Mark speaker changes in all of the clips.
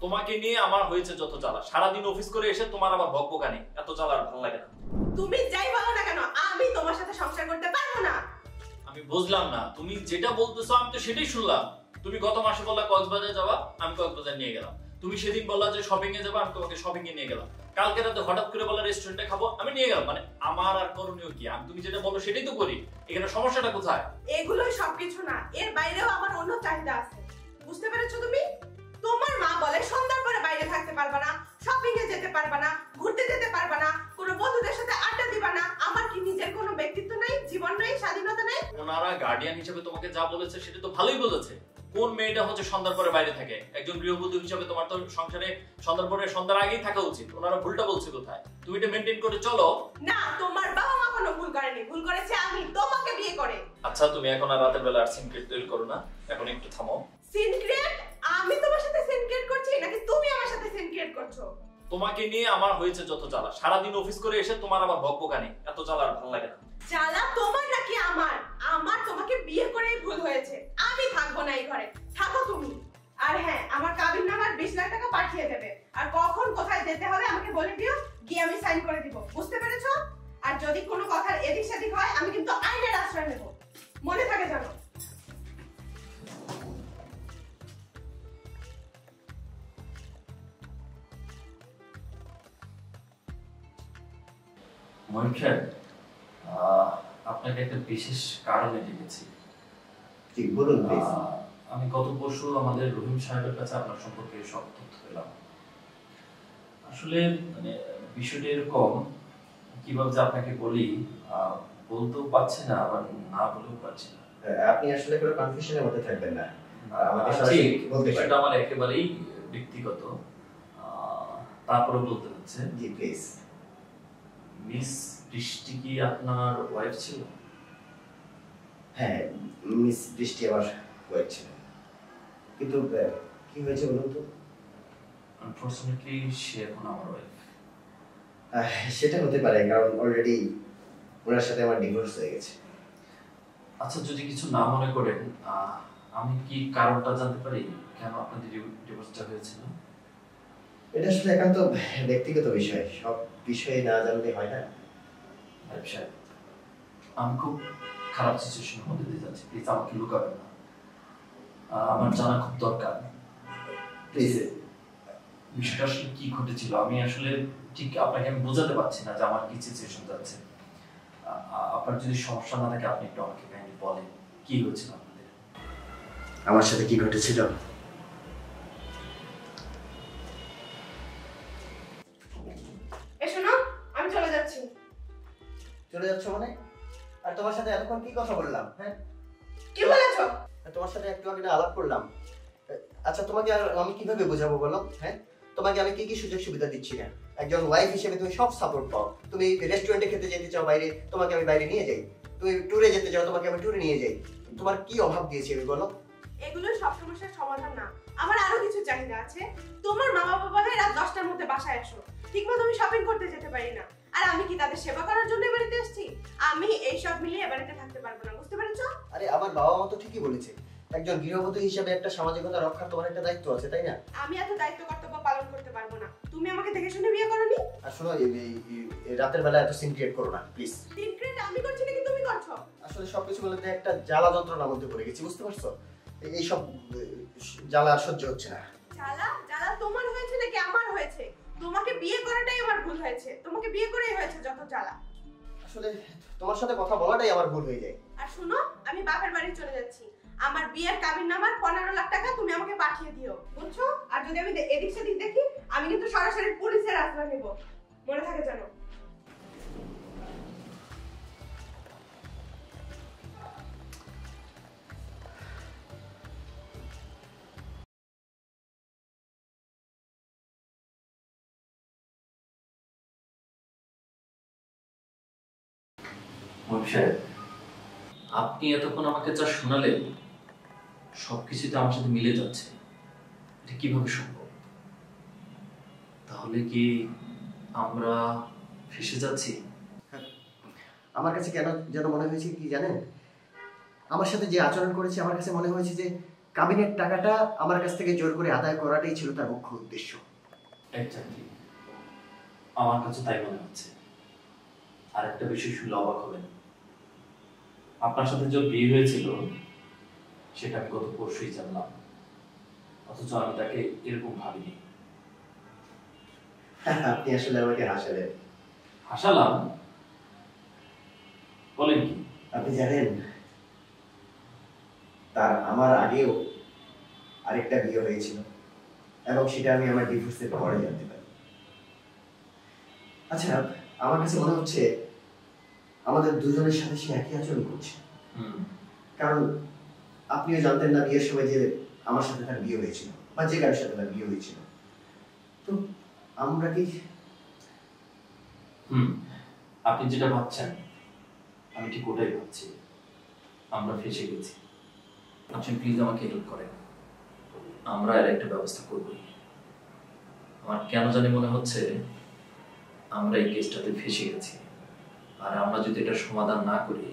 Speaker 1: তোমাকে নিয়ে আমার হয়েছে যত জ্বালা, সারাদিন অফিস করে এসে তোমার আবার বকবকানি, এত জ্বালা আর ভালো লাগে না।
Speaker 2: তুমি যাই বলো না কেন, আমি তোমার সাথে সংসার করতে পারবো না।
Speaker 1: আমি বুঝলাম না, তুমি যেটা বলতেছো আমি তো সেটাই শুনলাম। তুমি গত মাসে বললা কক্সবাজার যাবা, আমি কক্সবাজার নিয়ে গেলাম। তুমি সেদিন বললা যে শপিং এ যাবা, আমি তোমাকে শপিং এ নিয়ে গেলাম। কালকে রাতে হঠাৎ করে বললা রেস্টুরেন্টে খাবো, আমি নিয়ে গেলাম। মানে আমার আর করণীয় কি? আমি তুমি যেটা বলো সেটাই তো করি, এখানে সমস্যাটা কোথায়?
Speaker 2: এগুলোই সবকিছু না, এর বাইরেও আমার অন্য চাহিদা আছে, বুঝতে পেরেছো তুমি? তোমার মা বলে সন্ধ্যার পরে বাইরে থাকতে পারবা না, শপিং এ যেতে পারবা না, ঘুরতে যেতে পারবা না, কোনো বন্ধুদের সাথে আড্ডা দিবা না। আমার কি নিজের কোনো ব্যক্তিত্ব নাই, জীবন নাই, স্বাধীনতা নাই?
Speaker 1: ওনারা গার্ডিয়ান হিসেবে তোমাকে যা বলেছে সেটা তো ভালোই বলেছে। কোন মেয়েটা হচ্ছে সন্ধ্যার পরে বাইরে থাকে? একজন গৃহবধূ হিসেবে তোমার তো সংসারে সন্ধ্যার পরে সন্ধ্যার আগেই থাকা উচিত। ওনারা ভুলটা বলছে কোথায়? তুমি এটা মেইনটেইন করে চলো।
Speaker 2: না, তোমার বাবা মা কোনো ভুল করেনি, ভুল করেছে আমি, তোমাকে বিয়ে করে।
Speaker 1: আচ্ছা, তুমি এখন আর রাতের বেলা আর সিনক্রেট তৈরি করো না, এখন একটু থামো।
Speaker 2: সিনক্রেট? আমি তোমার সাথে সিনক্রেট করছি নাকি তুমি আমার সাথে সিনক্রেট করছো?
Speaker 1: তোমাকে নিয়ে আমার হয়েছে যত জ্বালা, সারাদিন অফিস করে এসে তোমার আবার বকবকানি, এত জ্বালা আর ভালো লাগে না।
Speaker 2: জ্বালা তোমার নাকি আমার? আমার তোমাকে বিয়ে করেই ভুল হয়েছে, আমি থাকবো না এই ঘরে, থাকো তুমি। আর হ্যাঁ, আমার কাবিননামার 20 লাখ টাকা পাঠিয়ে দেবে, আর কখন কোথায় যেতে হবে আমাকে বলে দিও, গিয়ে আমি সাইন করে দিব, বুঝতে পেরেছো? আর যদি কোনো কথার এদিক সেদিক হয় আমি কিন্তু আইনের আশ্রয় নেব, মনে থাকে জানো।
Speaker 1: মহিম সাহেব, আপনাকে একটা বিশেষ কারণে ডেকেছি।
Speaker 3: ঠিক বলুন প্লিজ।
Speaker 1: আমি গত পরশু আমাদের রহিম সাহেবের কাছে আপনার সম্পর্কে সব তথ্য পেলাম। আসলে মানে বিষয়টা এরকম, কিভাবে যে আপনাকে বলি, বলতেও পারছি না, আবার না বলেও পারছি না।
Speaker 3: আপনি আসলে কোনো কনফিউশনের মধ্যে থাকবেন না, আমাকে
Speaker 1: ঠিক,
Speaker 3: সরাসরি বলতে পারেন।
Speaker 1: বিষয়টা আমার একেবারেই ব্যক্তিগত, তারপরে বলতে হচ্ছে।
Speaker 3: জি প্লিজ।
Speaker 1: মিস বৃষ্টি কি আপনার ওয়াইফ ছিল?
Speaker 3: হ্যাঁ, মিস বৃষ্টি আমার ওয়াইফ ছিল, কিন্তু কি হয়েছে বলুন তো?
Speaker 1: আনফরচুনেটলি সে এখন আমার ওয়াইফ।
Speaker 3: সেটা হতে পারে, কারণ অলরেডি ওনার সাথে আমার ডিভোর্স হয়ে গেছে।
Speaker 1: আচ্ছা, যদি কিছু না মনে করেন, আমি কি কারণটা জানতে পারি কেন আপনাদের ডিভোর্সটা হয়েছিল?
Speaker 3: এটা আসলে একান্ত ব্যক্তিগত বিষয়, সব বিষয়ে না জানলে হয় না।
Speaker 1: আচ্ছা, আমি খুব খারাপ সিচুয়েশনের মধ্যে দিয়ে যাচ্ছি, প্লিজ আমাকে লুকাবেন না, আমার জানা খুব দরকার।
Speaker 3: প্লিজ।
Speaker 1: বিষয়টা আসলে কি ঘটেছিল আমি আসলে ঠিক আপনাকে আমি বোঝাতে পারছি না যে আমার কি সিচুয়েশন যাচ্ছে। আপনার যদি সমস্যা না থাকে আপনি একটু আমাকে কাইন্ডলি বলেন কি হয়েছিল আপনাদের।
Speaker 3: আমার সাথে কি ঘটেছিল?
Speaker 2: শোনো, আমি চলে যাচ্ছি।
Speaker 3: চলে যাচ্ছ মানে? আর তোমার সাথে এতক্ষণ কি কথা বললাম? হ্যাঁ,
Speaker 2: কি বলেছো?
Speaker 3: তোমার সাথে একটু আগে আলাপ করলাম। আচ্ছা, তোমাকে আর আমি কিভাবে বোঝাবো বলো? হ্যাঁ, তোমাকে আমি কি কি সুযোগ সুবিধা দিচ্ছি না? একজন ওয়াইফ হিসেবে তুমি সব সাপোর্ট পাও। তুমি রেস্টুরেন্টে খেতে যেতে চাও বাইরে, তোমাকে আমি বাইরে নিয়ে যাই। তুমি ট্যুরে যেতে চাও, তোমাকে আমি ট্যুরে নিয়ে যাই। তোমার কি অভাব দিয়েছি আমি বলো?
Speaker 2: এগুলো সব সমস্যার সমাধান না, আমার আরো কিছু চাহিদা আছে। তোমার মা বাবা বলে রাত 10টার মধ্যে বাসায় আসো, ঠিকমতো আমি শপিং করতে যেতে পারি না। আর আমি কি তাদের সেবা করার জন্য এ বাড়িতে এসেছি? আমি এই সব মিলিয়ে এ বাড়িতে থাকতে পারবো না, বুঝতে পেরেছো?
Speaker 3: আরে আমার বাবা মা তো ঠিকই বলেছে, একজন গৃহবধূ হিসেবে একটা সামাজিকতা রক্ষার তোমার একটা দায়িত্ব আছে, তাই না?
Speaker 2: আমি এত দায়িত্ব কর্তব্য পালন করতে পারবো না। তুমি আমাকে দেখে শুনে বিয়ে করোনি।
Speaker 3: আর শোনো, এই রাতের বেলা এত সিন ক্রিয়েট করো না প্লিজ।
Speaker 2: সিক্রেট আমি করছি নাকি তুমি করছো?
Speaker 3: আসলে সবকিছু বলতে একটা জ্বালা যন্ত্রণার মধ্যে পড়ে গেছি, বুঝতে পারছো? এই সব জ্বালা আর সহ্য হচ্ছে না।
Speaker 2: জ্বালা জ্বালা তোমার হয়েছে নাকি আমার হয়েছে? তোমাকে বিয়ে করাটাই আমার ভুল হয়েছে, তোমাকে বিয়ে করেই হয়েছে যত জ্বালা।
Speaker 3: আসলে তোমার সাথে কথা বলাটাই আমার ভুল হয়ে যায়।
Speaker 2: আর শুনো, আমি বাপের বাড়ি চলে যাচ্ছি। আমার বিয়ের কাবিননামার 15 লাখ টাকা তুমি আমাকে পাঠিয়ে দিও, বুঝছো? আর যদি আমি এদিক সেদিক দেখি, আমি কিন্তু সরাসরি পুলিশের আশ্রয় নেব, মনে থাকে জানো।
Speaker 1: আপনি এতক্ষণ আমাকে যা শোনালেন সবকিছুতে আমার সাথে মিলে যাচ্ছে, এটা কিভাবে সম্ভব? তাহলে কি আমরা ফেসে যাচ্ছি?
Speaker 3: আমার কাছে কেন যেন মনে হয়েছে কি জানেন, আমার সাথে যে আচরণ করেছে আমার কাছে মনে হয়েছে যে কাবিনের টাকাটা আমার কাছ থেকে জোর করে আদায় করাটাই ছিল তার মুখ্য উদ্দেশ্য।
Speaker 1: এক্স্যাক্টলি, আমার কাছে তাই মনে হচ্ছে। আর একটা বিষয় শুনলে অবাক হবেন, আপনার সাথে যে বিয়ে হয়েছিল সেটা আমি গত পরশুই জানলাম, অথচ আমি তাকে এরকম ভাবিনি।
Speaker 3: আপনি আসলে আমাকে হাসালেন।
Speaker 1: হাসালাম? বলেন কি?
Speaker 3: আপনি জানেন, তার আমার আগেও আরেকটা বিয়ে হয়েছিল এবং সেটা আমি আমার ডিভোর্সের পরে জানতে পারি। আচ্ছা, আমার কাছে মনে হচ্ছে আমাদের দুজনের সাথে সে একই আচরণ করছে। কারণ আপনিও জানতেন না বিয়ের সময় যে আমার সাথে তার বিয়ে হয়েছিল বা যে কারোর সাথে তার বিয়ে হয়েছিল। তো আমরা কি
Speaker 1: আপনি যেটা ভাবছেন আমি ঠিক ওটাই ভাবছি। আমরা ফেসে গেছি। আপনি প্লিজ আমাকে হেল্প করেন, আমরা এর একটা ব্যবস্থা করবই। আমার কেন জানি মনে হচ্ছে আমরা এই কেসটাতে ফেসে গেছি, আর আমরা যদি এটা সমাধান না করি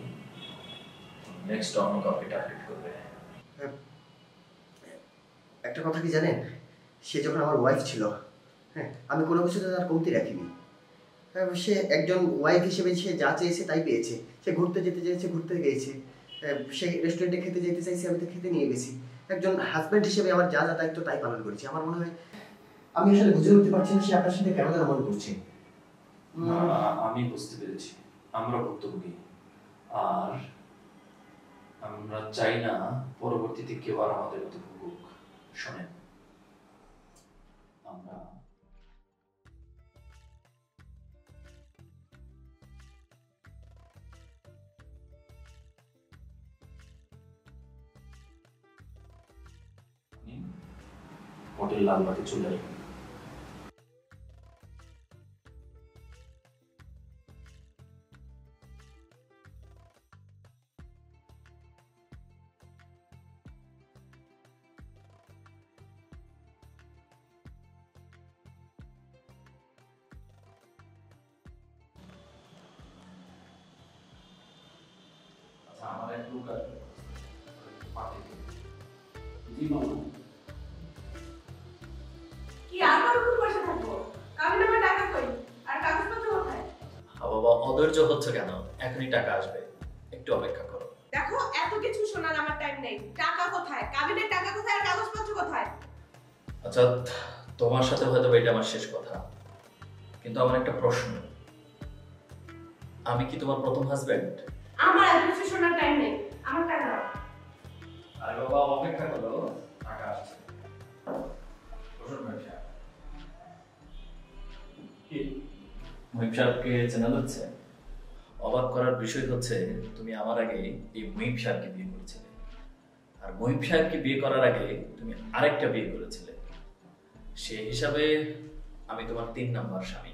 Speaker 1: নেক্সট অন্য কাউকে টার্গেট করবে।
Speaker 3: একটা কথা কি জানেন, সে যখন আমার ওয়াইফ ছিল, হ্যাঁ, আমি কোনো কিছুতে তার কমতি রাখিনি। সে একজন ওয়াইফ হিসেবে সে যা চেয়েছে তাই পেয়েছে। সে ঘুরতে যেতে চেয়েছে, ঘুরতে গিয়েছে। সে রেস্টুরেন্টে খেতে যেতে চাইছে, আমি তো খেতে নিয়ে গেছি। একজন হাজব্যান্ড হিসেবে আমার যা যা দায়িত্ব তাই পালন করেছি। আমার মনে হয় আমি আসলে বুঝে উঠতে পারছি না সে আপনার সাথে কেন যেন মনে করছে।
Speaker 1: আমি বুঝতে পেরেছি, আমরা ভুক্তভোগী, আর আমরা চাই না পরবর্তীতে কেউ আর আমাদের মতো ভুগুক। শোনেন, আমরা হোটেল লালবাগে চলে আসবেন। আচ্ছা, আমার এক লোক আছে, পাঠিয়ে দিন। জি মামা।
Speaker 2: কি আর কতক্ষণ বসে থাকবো? কাবিন নামার টাকা কই? আর কাগজপত্র কোথায়?
Speaker 1: বাবা অধৈর্য হচ্ছে কেন? এখনই টাকা আসবে, একটু অপেক্ষা করো।
Speaker 2: দেখো, এত কিছু শোনার আমার টাইম নেই। টাকা কোথায়? কাবিনের টাকা কোথায় আর কাগজপত্র কোথায়?
Speaker 1: আচ্ছা, তোমার সাথে হয়তো এটা আমার শেষ কথা, কিন্তু আমার একটা প্রশ্ন, আমি কি তোমার প্রথম হাজবেন্ড?
Speaker 2: আমার এত কিছু শোনার টাইম নেই। আমার টাকা দাও।
Speaker 1: আরে বাবা অপেক্ষা করো, টাকা আসছে। বসুন ব্যবসা। কি মহিম সাহেবকে চেনা যাচ্ছে? অবাক করার বিষয় হচ্ছে তুমি আমার আগে এই মহিম সাহেবকে বিয়ে করেছিলে, আর মহিম সাহেবকে বিয়ে করার আগে তুমি আরেকটা বিয়ে করেছিলে। সে হিসাবে আমি তোমার 3 নাম্বার স্বামী।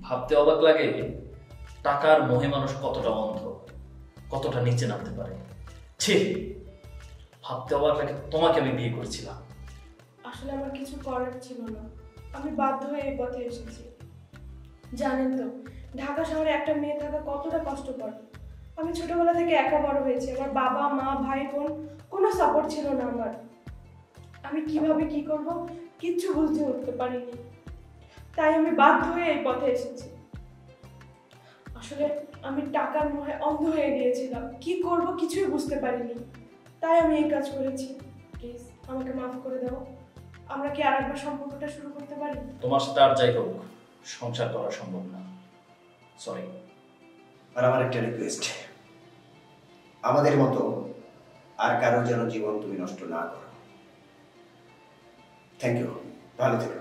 Speaker 1: ভাবতে অবাক লাগে টাকার মোহে মানুষ কতটা অন্ধ, কতটা নিচে নামতে পারে। ছি, ভাবতে অবাক লাগে তোমাকে আমি বিয়ে করেছিলাম।
Speaker 4: আসলে আমার কিছু করার ছিল না, আমি বাধ্য হয়ে এই পথে এসেছি। জানেন তো ঢাকা শহরে একটা মেয়ে থাকা কতটা কষ্টকর। আমি ছোটবেলা থেকে একা বড় হয়েছি, আমার বাবা মা ভাই বোন কোনো সাপোর্ট ছিল না আমার। আমি কিভাবে কি করব কিচ্ছু বুঝতে উঠতে পারিনি, তাই আমি বাধ্য হয়ে এই পথে এসেছি। আসলে আমি টাকার মোহে অন্ধ হয়ে গিয়েছিলাম, কি করব কিছুই বুঝতে পারিনি, তাই আমি এই কাজ করেছি। প্লিজ আমাকে মাফ করে দাও। আমরা কি আরেকবার সম্পর্কটা শুরু করতে পারি?
Speaker 1: তোমার সাথে আর যাই হোক সংসার করা সম্ভব না, সরি।
Speaker 3: আর আমার একটা রিকোয়েস্ট, আমাদের মতো আর কারো যেন জীবন তুমি নষ্ট না করো। থ্যাংক ইউ, ভালো থেকো।